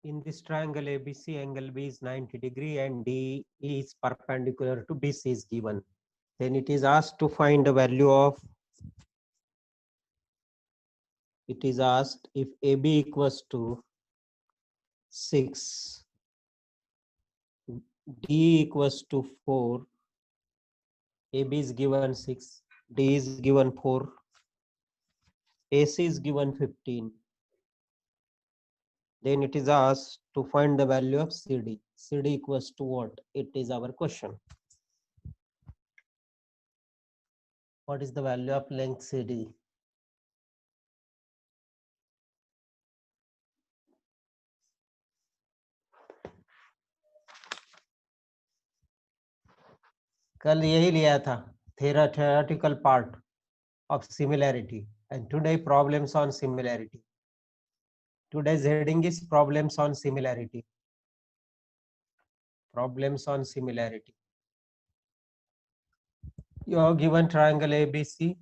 In this triangle ABC, angle B is 90 degree and D is perpendicular to BC is given. Then it is asked to find the value of, it is asked if AB equals to 6, D equals to 4, AB is given 6, D is given 4, AC is given 15. Then it is asked to find the value of CD. CD equals to what? It is our question. What is the value of length CD? कल यही लिया था, theoretical part of similarity, and today problems on similarity. Today's heading is problems on similarity. Problems on similarity. You are given triangle ABC.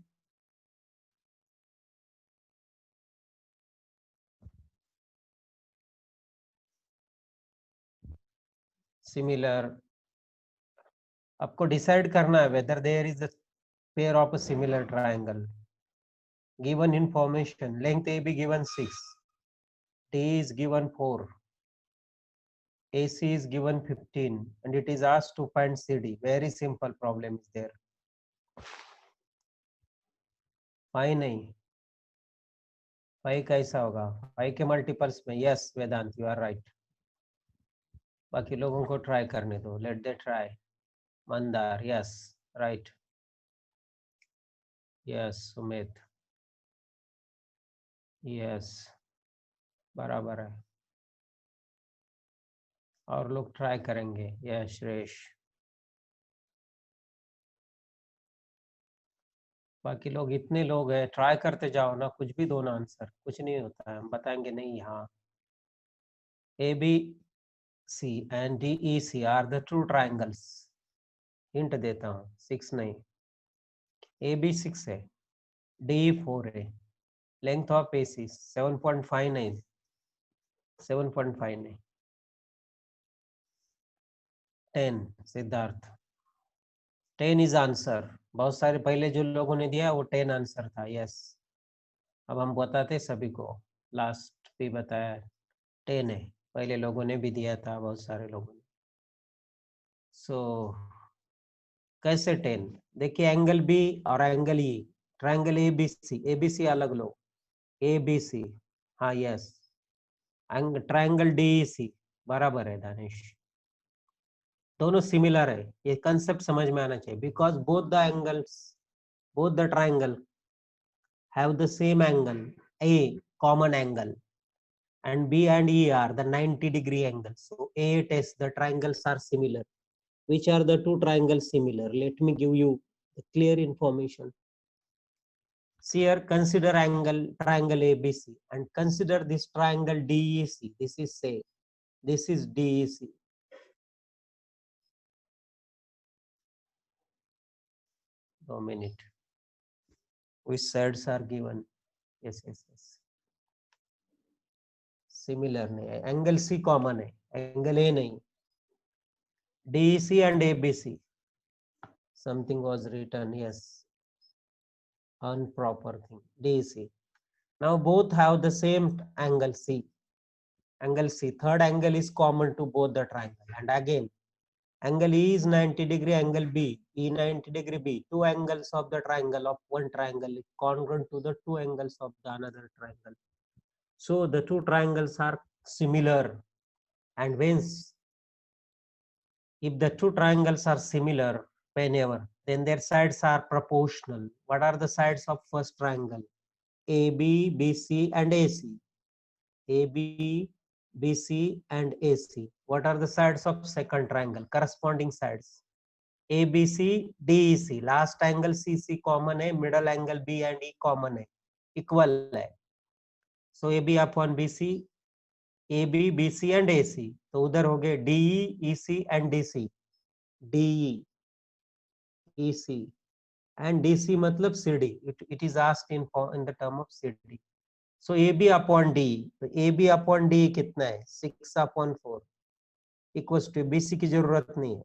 Similar. आपको decide करना है whether there is a pair of a similar triangle. Given information, length AB given 6, D is given 4, AC is given 15, and it is asked to find CD. Very simple problem is there. 5 नहीं, 5 कैसा होगा? 5 के multiples में. Yes Vedant, you are right. बाकी लोगों को try करने दो. Let them try. Mandar, yes right. Yes Sumit, yes बराबर है. और लोग ट्राई करेंगे. यस श्रेष. बाकी लोग, इतने लोग हैं, ट्राई करते जाओ ना. कुछ भी दो ना आंसर, कुछ नहीं होता है. हम बताएंगे नहीं. हाँ, ABC and DEC are the true triangles. Hint देता हूँ. 6 नहीं, AB 6 है, DE 4 है. लेंथ ऑफ AC 7.5 नहीं, 7.5 नहीं. 10 सिद्धार्थ, 10 इज आंसर. बहुत सारे पहले जो लोगों ने दिया वो 10 आंसर था. यस, अब हम बताते सभी को. लास्ट भी बताया 10 है. पहले लोगों ने भी दिया था, बहुत सारे लोगों ने. सो कैसे 10? देखिए एंगल बी और angle E, triangle ABC. ABC अलग लो, एबीसी. हाँ यस, ट्रायंगल डीईसी बराबर है दानिश. दोनों सिमिलर है. ये कंसेप्ट समझ में आना चाहिए. Because both the angles, both the triangle have the same angle, a common angle, and B and E are the 90 degree angles. So A test the triangles are similar. Which are the two triangles similar? Let me give you the clear information. See here, consider angle triangle ABC and consider this triangle DEC. This is say, this is DEC. A minute. Which sides are given? Yes, yes, yes. Similar नहीं है. Angle C common है, angle A नहीं. DEC and ABC. Something was written, yes. Improper thing. DEC. Now both have the same angle C. Angle C. Third angle is common to both the triangle. And again, angle E is 90 degree, angle B, E 90 degree B. Two angles of the triangle of one triangle is congruent to the two angles of the another triangle. So the two triangles are similar. And hence, if the two triangles are similar, whenever, then their sides are proportional. What are the sides of first triangle? AB, BC, and AC. AB, BC, and AC. What are the sides of second triangle? Corresponding sides. ABC, DEC. Last angle CC common है, middle angle B and E common है, equal है. So AB upon BC, AB, BC and AC. तो उधर हो गए DE, EC and DC. DE, EC and DC मतलब CD. It is asked in the term of CD. So A B upon D, तो A B upon D कितना है 6/4 equals to BC की जरूरत नहीं है,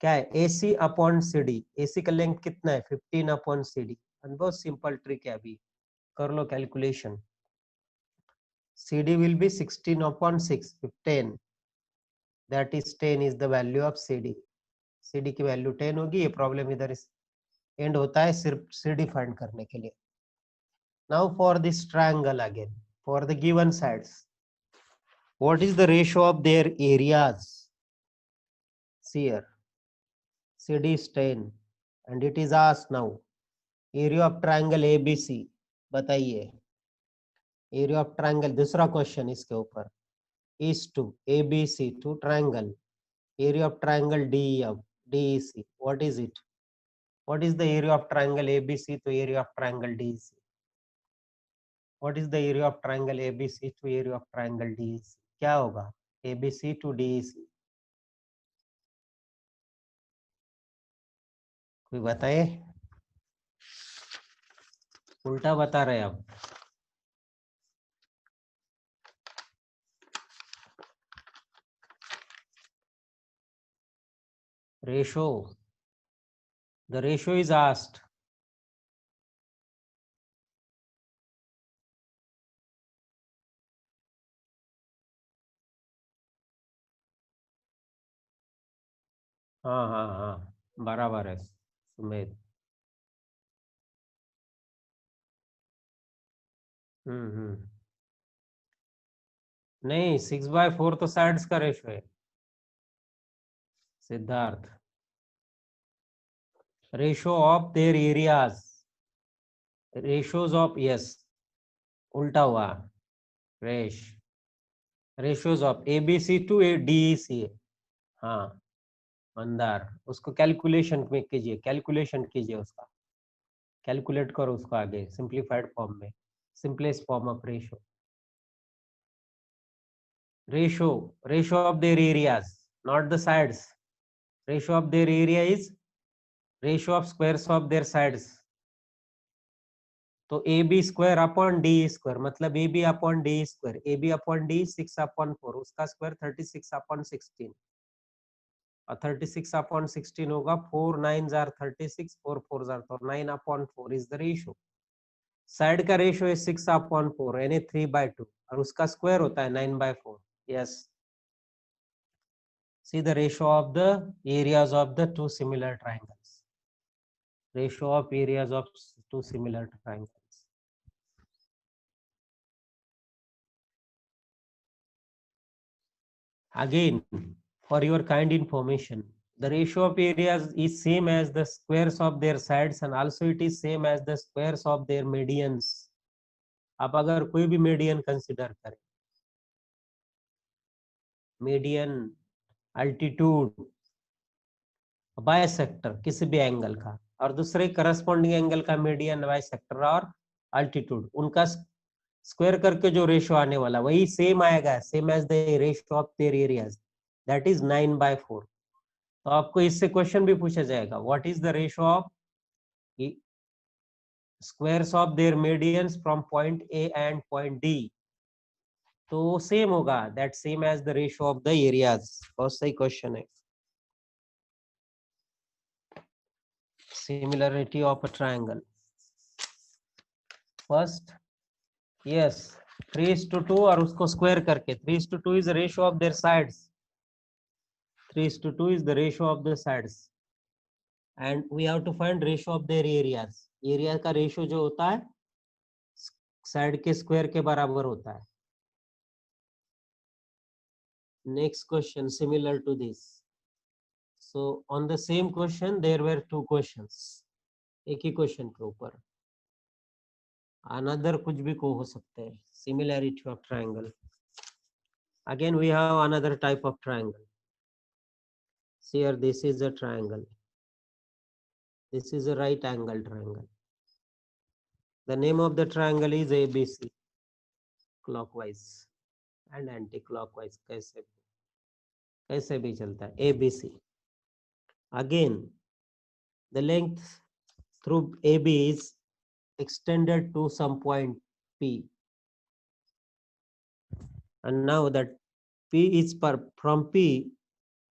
क्या है ए सी अपॉन सी डी, ए सी का लेंथ कितना है 15/CD। बहुत सिंपल ट्रिक है, अभी कर लो calculation. CD will be 16/6, 15, that is 10 is the value of CD। CD की वैल्यू 10 होगी। ये प्रॉब्लम इधर एंड होता है सिर्फ CD फाइंड करने के लिए। Now for this triangle again, for the given sides, what is the ratio of their areas? See here, CD is 10 and it is asked now area of triangle ABC, बताइए area of triangle. दूसरा question इसके ऊपर is to ABC to triangle, area of triangle DEF DEC, what is it? What is the area of triangle ABC to area of triangle DEC? What is the area of triangle ABC to area of triangle DEC? क्या होगा ABC to DEC? कोई बताए? उल्टा बता रहे अब। Ratio, the ratio is asked। हाँ हाँ हाँ बराबर है सुमेध। हम्म। नहीं 6/4 तो साइड्स का रेशो है Siddharth. Ratio of their areas, ratios of, yes उल्टा हुआ ratios of ABC to DEC. हाँ मंदार, उसको कैलकुलेशन में कीजिए, कैलकुलेशन कीजिए उसका, कैलकुलेट करो उसको आगे सिंप्लीफाइड फॉर्म में, simplest form of ratio. Ratio of their areas, not the sides. Ratio of their area is ratio of squares of their sides. तो A B square upon D square, मतलब A B upon D square, A B upon D 6/4, उसका square 36/16, और 36/16 होगा 4 9s are 36, 4 4s are, तो 9/4 is the ratio. Side का ratio है 6/4 यानी 3/2, और उसका स्क्वायर होता है 9/4। Yes, see the ratio of the areas of the two similar triangles, ratio of areas of two similar triangles. Again, for your kind information, the ratio of areas is same as the squares of their sides and also it is same as the squares of their medians। आप अगर कोई भी median consider करें, median, altitude, bisector किसी भी angle का, और दूसरे करस्पॉन्डिंग एंगल का मीडियन, बायसेक्टर और अल्टीट्यूड, उनका स्क्वायर करके जो रेशियो आने वाला वही सेम आएगा, same as the ratio of their areas, that is 9/4। तो आपको इससे क्वेश्चन भी पूछा जाएगा, what is the ratio of squares of their medians from point A and point D, तो सेम होगा, that same as the ratio of the areas. बहुत सही क्वेश्चन है। Similarity of a triangle, first yes 3:2 और उसको square करके, 3:2 is the ratio of their sides, 3:2 is the ratio of the sides and we have to find ratio of their areas। Area का ratio जो होता है side के square के बराबर होता है। Next question similar to this, so on the same question there were two questions, एक ही क्वेश्चन के ऊपर अनदर कुछ भी को हो सकते हैं। Similarity of triangle, again we have another type of triangle. Here this is a triangle, this is a right angle triangle, the name of the triangle is ABC, clockwise and anti-clockwise, कैसे भी चलता है ABC। Again, the length through AB is extended to some point P, and now that P is from P,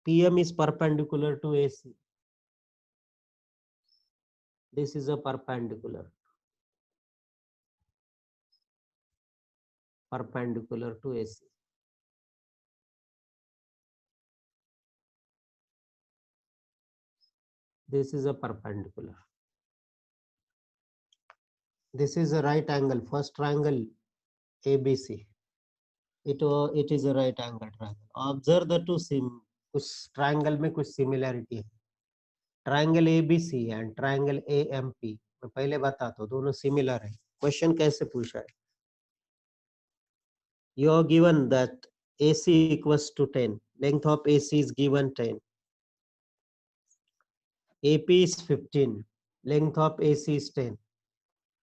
PM is perpendicular to AC. This is a perpendicular to AC. This is a perpendicular. This is a right angle, first triangle ABC. It is a right angle triangle. Observe the two कुछ triangle में कुछ similarity है. Triangle ABC and triangle AMP. मैं पहले बताता हूँ, दोनों similar है. Question कैसे पूछा है? You are given that AC equals to 10. Length of AC is given 10. AP is 15. Length of AC is 10.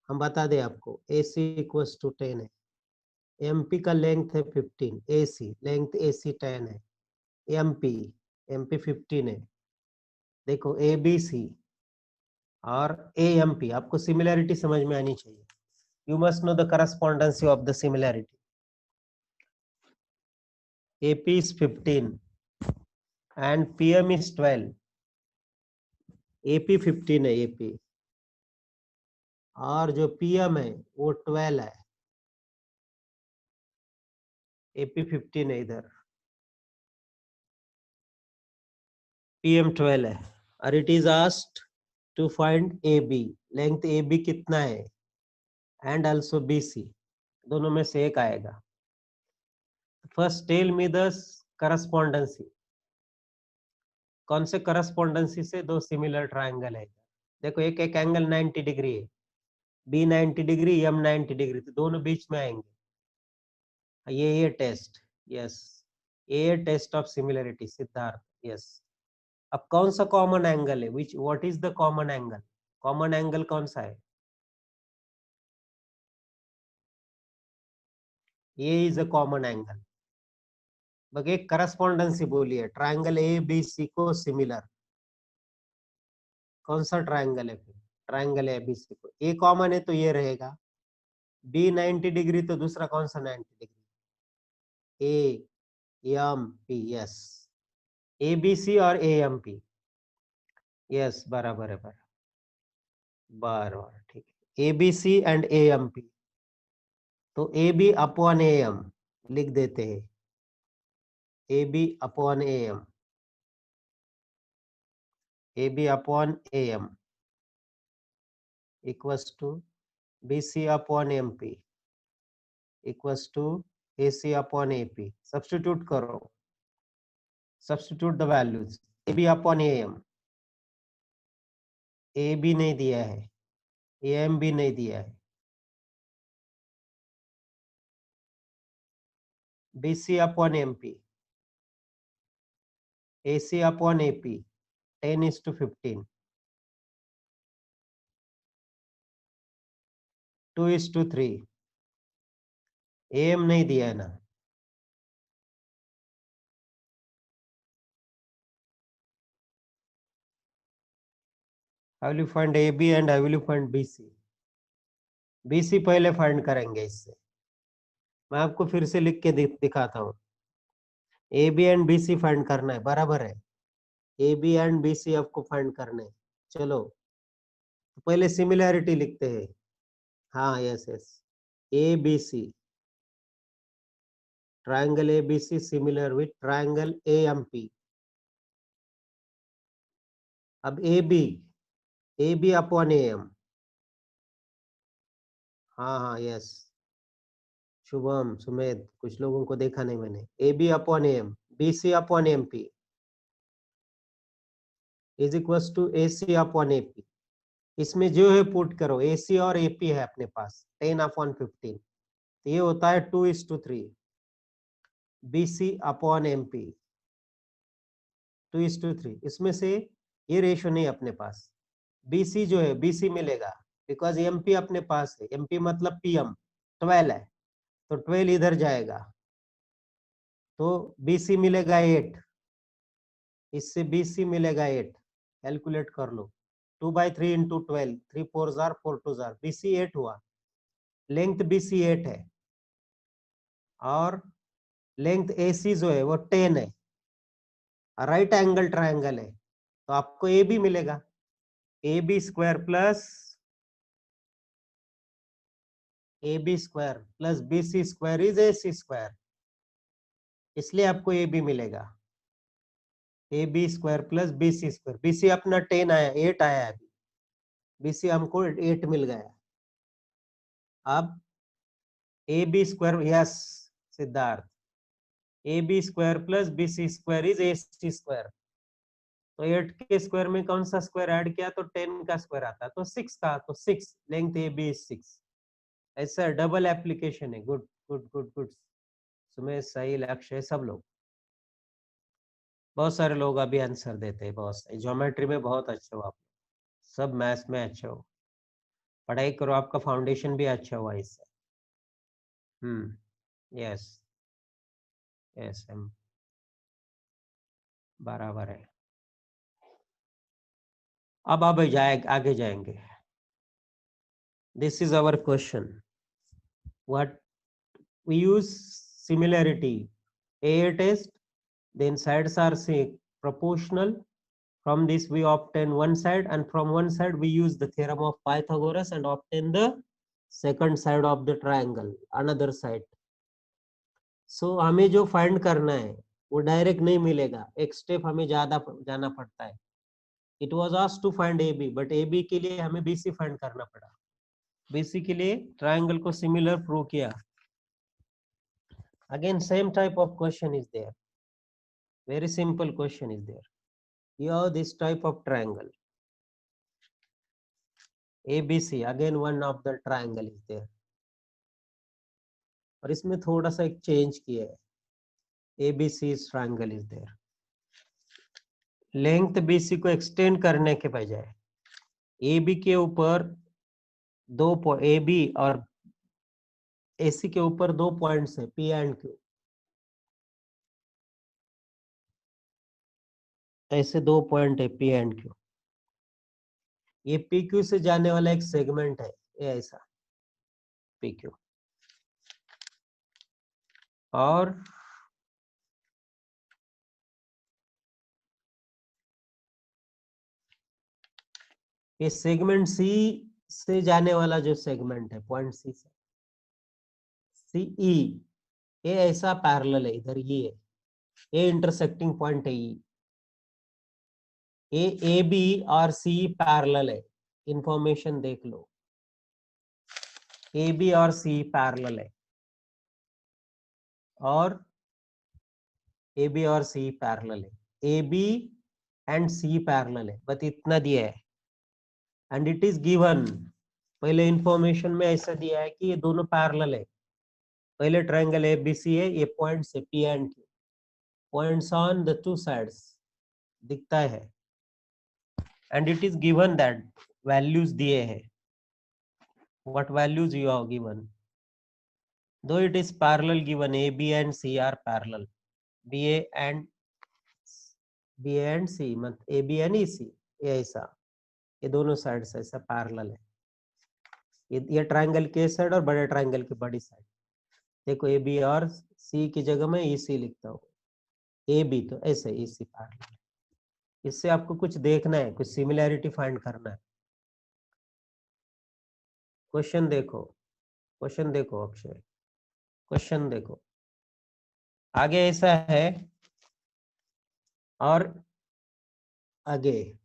हम बता दें आपको AC equals to 10 है. MP का लेंथ है 15. AC लेंथ AC 10 है. MP 15 है. देखो ABC और AMP आपको सिमिलरिटी समझ में आनी चाहिए. You must know the correspondency of the similarity. AP is 15 and PM is 12. AP 15 है AP और जो PM है वो 12 है. AP 15 है इधर, PM 12 है और it is asked to find AB. Length AB कितना है and also BC. दोनों में से एक आएगा. First tell me the correspondency. कौन से correspondency से दो similar triangle है? देखो एक एंगल 90 डिग्री है, B 90 डिग्री, M 90 डिग्री, तो दोनों बीच में आएंगे. ये टेस्ट. यस, ये test of similarity. Siddharth. Yes. अब कौन सा कॉमन एंगल है? What is the common angle? Common angle कौन सा है? ये इज अ कॉमन एंगल. बगे करस्पॉन्डेंसी बोलिए. ट्राइंगल ए बी सी को सिमिलर. कौन सा ट्राइंगल है? फिर ट्राइंगल ए बी सी को ए कॉमन है तो ये रहेगा. बी 90 डिग्री तो दूसरा कौन सा 90 degree? A M P. Yes, A B C और ए एम पी. यस, बराबर है. बराबर, ठीक है. A B C and A M P. तो A B upon A M लिख देते हैं. A B upon A M. A B upon A M equals to B C upon M P equals to A C upon A P. Substitute करो. Substitute the values. A B upon A M. A B नहीं दिया है, A M भी नहीं दिया है. B C upon M P. A C upon A P. 10:15. 2:3. A M नहीं दिया है ना. I will find AB and I will find BC. BC पहले फाइंड करेंगे. इससे मैं आपको फिर से लिख के दिखाता हूँ. AB एंड BC फाइंड करना है. बराबर है. AB एंड BC आपको फाइंड करना है. चलो तो पहले सिमिलैरिटी लिखते हैं. हाँ, yes yes. ABC, triangle ABC similar with triangle AMP. अब AB अपॉन AM. हाँ, यस. शुभम, सुमेध, कुछ लोगों को देखा नहीं मैंने. AB upon AM, BC upon MP is equals to AC upon AP. इसमें जो है पुट करो. AC और AP है अपने पास 10/15. तो ये होता है 2:3. BC upon MP 2:3. इसमें से ये रेशो नहीं अपने पास. BC जो है BC मिलेगा बिकॉज MP अपने पास है. MP मतलब PM 12 है तो 12 इधर जाएगा तो BC मिलेगा 8. इससे BC मिलेगा 8. कैलकुलेट कर लो. 2/3 इंटू 12. 3 4 jar 4 2 jar. BC 8 हुआ. लेंथ BC 8 है और लेंथ AC जो है वो 10 है, राइट एंगल ट्रायंगल है, तो आपको AB मिलेगा, AB square plus AB square plus BC square is AC square, इसलिए आपको AB मिलेगा, AB square plus BC square. BC अपना 10 आया, 8 आया अभी, BC हमको 8 मिल गया। अब AB square, yes Siddharth, AB square plus BC square is AC square, तो 8 के स्क्वायर में कौन सा स्क्वायर ऐड किया तो 10 का स्क्वायर आता, तो 6 का, तो 6 लेंथ AB इज 6। ऐसा डबल एप्लीकेशन है। Good good good good, Sumesh, सही, लक्ष्य, सब लोग, बहुत सारे लोग अभी आंसर देते हैं, बहुत सही, ज्योमेट्री में बहुत अच्छे हो आप, सब मैथ्स में अच्छे हो, पढ़ाई करो, आपका फाउंडेशन भी अच्छा हुआ इससे। यस, यस, हम बराबर है। अब आगे जाएंगे। This is our question, what we use similarity AA test, then sides are say proportional, from this we obtain one side, and from one side we use the theorem of Pythagoras and obtain the second side of the triangle, another side. So हमें जो find करना है वो direct नहीं मिलेगा, एक step हमें ज्यादा जाना पड़ता है। It was asked to find AB, but AB के लिए हमें BC फाइंड करना पड़ा। BC के लिए ट्रायंगल को सिमिलर प्रूव किया। Again same type of question is there, very simple question is there. Here this type of triangle ABC, again one of the triangle is there, और इसमें थोड़ा सा एक चेंज किया है, ABC triangle is there, length BC को extend करने के बजाय AB के ऊपर दो AB और AC के ऊपर दो पॉइंट्स है P एंड Q, ऐसे दो पॉइंट है P एंड Q, ये PQ से जाने वाला एक सेगमेंट है, ये ऐसा PQ, और ये सेगमेंट C से जाने वाला जो सेगमेंट है पॉइंट C से CE, ये ऐसा पैरेलल है, इधर ये इंटरसेक्टिंग पॉइंट है, ये AB और C पैरेलल है, इंफॉर्मेशन देख लो, AB और C पैरेलल है, और AB और C पैरेलल है, AB एंड C पैरेलल है, बस इतना दिया है, एंड इट इज गिवन, पहले इंफॉर्मेशन में ऐसा दिया है कि ये दोनों पैरेलल है, पहले ट्रायंगल ABC है, ये पॉइंट्स है P and Q, points on the two sides दिखता है, and it is given that values दिए हैं, what values you have given, though it is parallel given AB and C are parallel, BA and C मतलब AB and EC, ये ऐसा, ये दोनों side से ऐसा पैरेलल है, ये ट्रायंगल के साइड और बड़े ट्रायंगल की बड़ी साइड, देखो AB और C की जगह में EC लिखता हूँ, AB तो ऐसे EC पैरेलल, इससे आपको कुछ देखना है, कुछ सिमिलैरिटी फाइंड करना है। क्वेश्चन देखो, क्वेश्चन देखो अक्षय, क्वेश्चन देखो, आगे ऐसा है और आगे,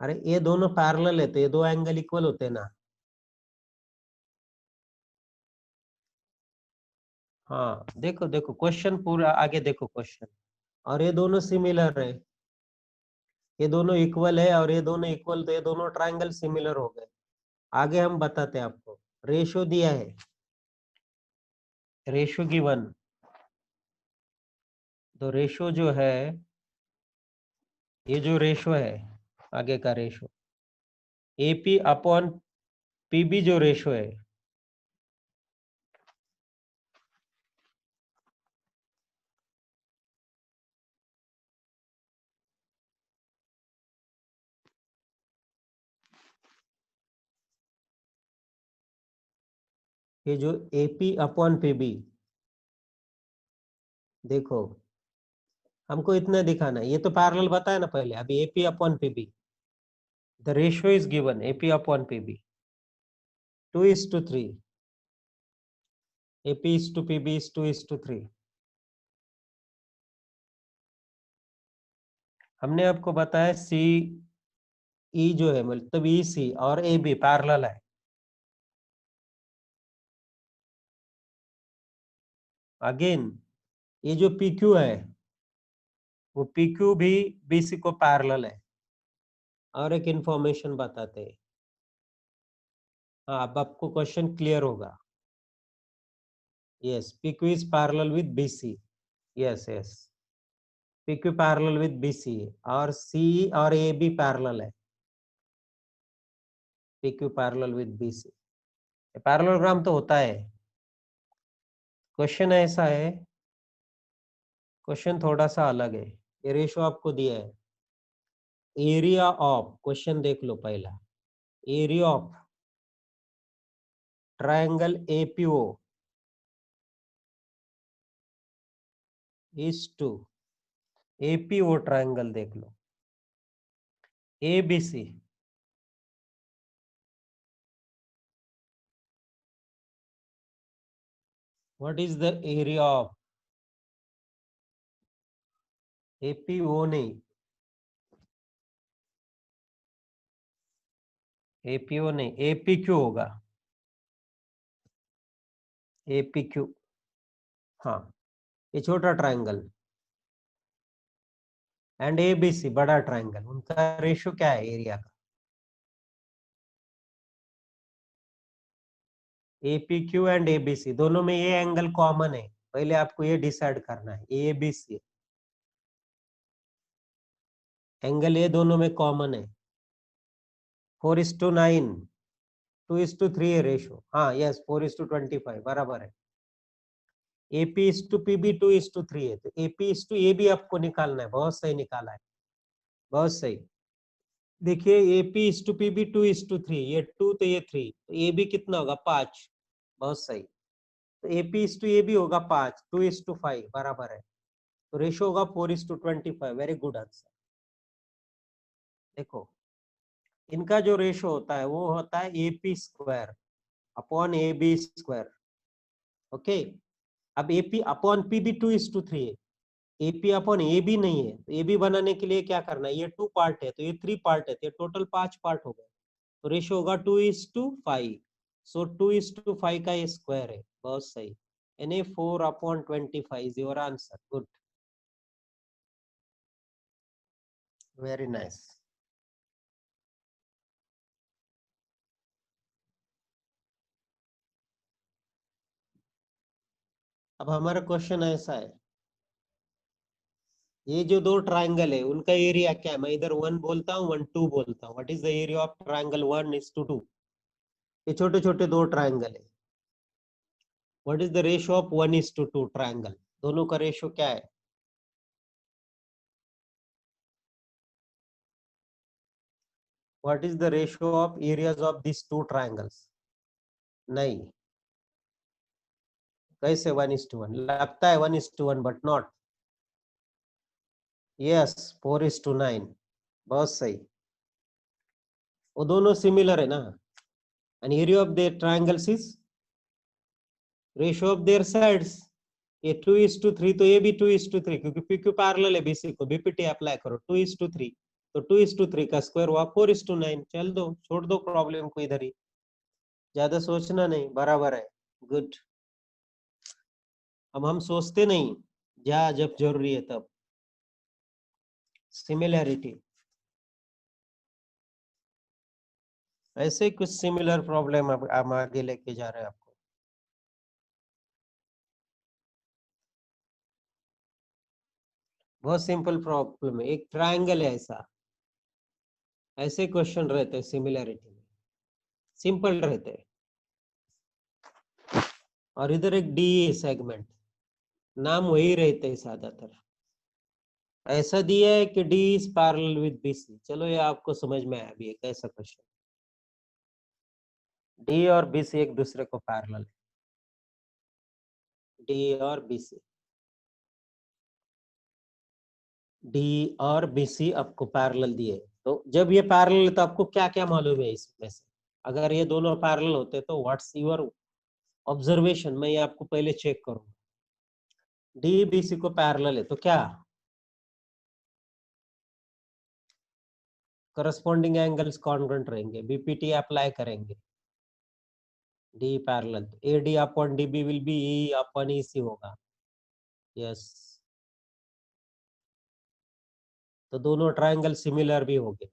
अरे ये दोनों पैरेलल है तो ये दो एंगल इक्वल होते हैं ना, हाँ देखो देखो क्वेश्चन पूरा आगे देखो क्वेश्चन, और ये दोनों सिमिलर है, ये दोनों इक्वल है और ये दोनों इक्वल, तो ये दोनों ट्रायंगल सिमिलर हो गए। आगे हम बताते हैं आपको, रेशो दिया है, रेशो गिवन, तो रेशो जो है, ये जो रेशो है आगे का रेशो, AP अपॉन PB जो रेशो है, ये जो AP अपॉन PB, देखो हमको इतना दिखाना है, ये तो पैरेलल बताया ना पहले, अभी AP upon PB, the ratio is given AP upon PB 2:3, AP is to PB is 2:3। हमने आपको बताया सी ई जो है मतलब ई सी और ए बी पैरेलल है। अगेन ये जो पी क्यू है वो पी क्यू भी बीसी को पैरेलल है। और एक इंफॉर्मेशन बताते हैं, हाँ अब आपको क्वेश्चन क्लियर होगा। Yes P Q is parallel with BC, yes yes P Q parallel with BC और सी और ए भी पैरेलल है, P Q parallel with BC. Parallelogram तो होता है। क्वेश्चन ऐसा है, क्वेश्चन थोड़ा सा अलग है। ये रेशो आपको दिया है, एरिया ऑफ, क्वेश्चन देख लो पहला, area of triangle APO is two, APO triangle देख लो, ABC what is the area of, APO नहीं, एपीओ नहीं, एपीक्यू होगा, एपीक्यू। हाँ ये छोटा ट्रायंगल एंड एबीसी बड़ा ट्रायंगल, उनका रेशियो क्या है एरिया का, एपीक्यू एंड एबीसी दोनों में ये एंगल कॉमन है, पहले आपको ये डिसाइड करना है, एबीसी एंगल ये दोनों में कॉमन है। 4:9, 2:3 है रेशियो, हाँ यस 4:25 बराबर है। एपी इज टू पीबी 2:3 है, तो एपी इज टू ए भी आपको निकालना है, बहुत सही निकाला है, बहुत सही। देखिए एपी इज टू पीबी 2:3, ये 2 तो ये 3, तो ए बी कितना होगा 5, बहुत सही। तो AP is to A B होगा 5, 2:5 बराबर है, तो रेशियो होगा 4:25, वेरी गुड आंसर। देखो इनका जो रेशियो होता है वो होता है AP square upon A B square, okay. अब एपी अपॉन पी भी 2:3 है, एपी अपॉन ए बी नहीं है, तो ए बी बनाने के लिए क्या करना है, ये 2 पार्ट है तो ये 3 पार्ट है, तो ये टोटल 5 पार्ट हो गए, तो रेशियो होगा 2:5, सो 2:5 का ये स्क्वायर है, बहुत सही। यानी 4/25 is your answer, good, very nice. अब हमारा क्वेश्चन ऐसा है, ये जो दो ट्रायंगल है उनका एरिया क्या है, मैं इधर 1 बोलता हूँ 1 2 बोलता हूँ, what is the area of triangle 1:2, ये छोटे छोटे दो ट्रायंगल है, what is the ratio of 1:2 triangle, दोनों का रेशियो क्या है, what is the ratio of areas of this two triangles. नहीं, कैसे 1:1, लगता है 1:1 बट नॉट, यस 4:9, बहुत सही, वो दोनों सिमिलर है ना, and area of the triangles is ratio of their sides, ये 2:3, तो ये भी 2:3, क्योंकि पीक्यू पैरेलल है बीसी को, बीपीटी अप्लाई करो 2:3, तो 2:3 का स्क्वायर हुआ 4:9, चल दो छोड़ दो प्रॉब्लम को इधर ही, ज्यादा सोचना नहीं, बराबर है, गुड। अब हम सोचते नहीं, जा जब जरूरी है तब, सिमिलैरिटी, ऐसे कुछ सिमिलर प्रॉब्लम अब हम आगे लेके जा रहे हैं आपको। बहुत सिंपल प्रॉब्लम है, एक ट्रायंगल है ऐसा, ऐसे क्वेश्चन रहते हैं सिमिलैरिटी में, सिंपल रहते हैं, और इधर एक डी सेगमेंट, नाम वही रहते हैं ज्यादातर, ऐसा दिया है कि D is parallel with BC, चलो ये आपको समझ में आया अभी कैसा क्वेश्चन, डी और बीसी एक दूसरे को पैरेलल है, डी और बीसी, डी और बीसी आपको पैरेलल दिए, तो जब ये पैरेलल है तो आपको क्या क्या मालूम है इसमें से? अगर ये दोनों पैरेलल होते तो व्हाट्स योर ऑब्जर्वेशन? मैं ये आपको पहले चेक करूंगा। डी बीसी को पैरेलल है तो क्या करस्पॉन्डिंग एंगल्स कॉन्ग्रुएंट रहेंगे, बीपीटी अप्लाई करेंगे। D parallel, A D upon D B will be E upon E C होगा। यस, तो दोनों ट्रायंगल सिमिलर भी होंगे।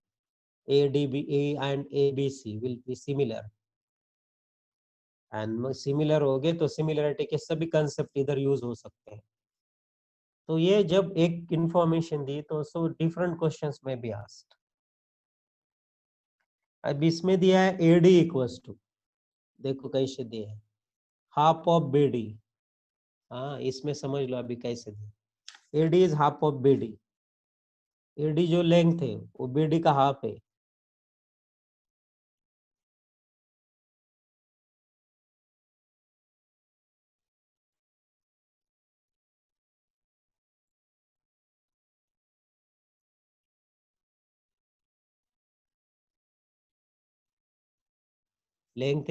A D B A and A B C will be similar, and similar हो गए तो similarity के सभी कंसेप्ट इधर यूज हो सकते हैं। तो ये जब एक इंफॉर्मेशन दी तो सो डिफरेंट क्वेश्चंस में भी आस्क्ड। अब इसमें दिया है एडी इक्वल्स टू, देखो कैसे दिया है, हाफ ऑफ बीडी। हाँ, इसमें समझ लो अभी कैसे दिया। AD is half of BD, AD जो लेंथ है वो बीडी का हाफ है। Length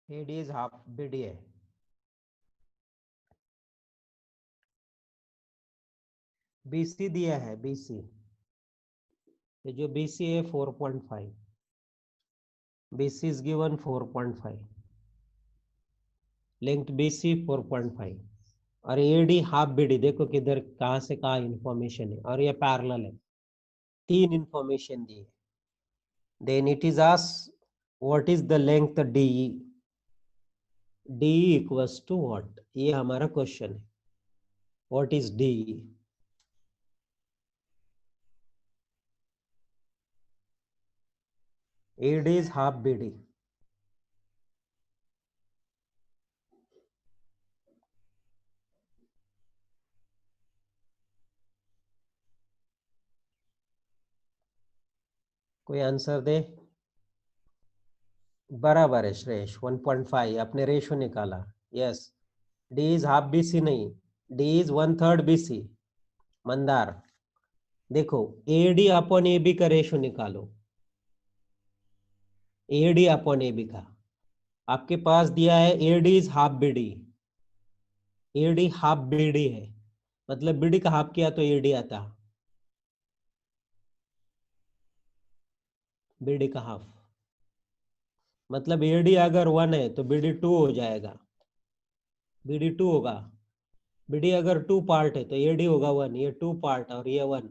AD is half BD है। बीसी दिया है, बीसी, तो जो बीसी है 4.5, BC is given 4.5, length BC 4.5, और एडी हाफ बीडी, देखो किधर कहाँ से कहाँ इंफॉर्मेशन है, और ये पैरेलल है, तीन इंफॉर्मेशन दी है। Then it is asked what is the length D, D equals to what, ये हमारा क्वेश्चन है। What is D? AD is half BD, कोई आंसर दे। बराबर है श्रेष, 1.5 आपने रेशो निकाला। Yes, D is half BC नहीं, डी इज 1/3 बीसी। मंदार, देखो एडी अपॉन ए बी का रेशो निकालो, एडी अपॉन ए बी का। आपके पास दिया है AD is half BD, AD half BD है, मतलब बीडी का हाफ किया तो एडी आता, बीडी का हाफ, मतलब एडी अगर 1 है तो बीडी 2 हो जाएगा, बीडी 2 होगा। बीडी अगर 2 पार्ट है तो एडी होगा 1, ये 2 पार्ट और ये 1,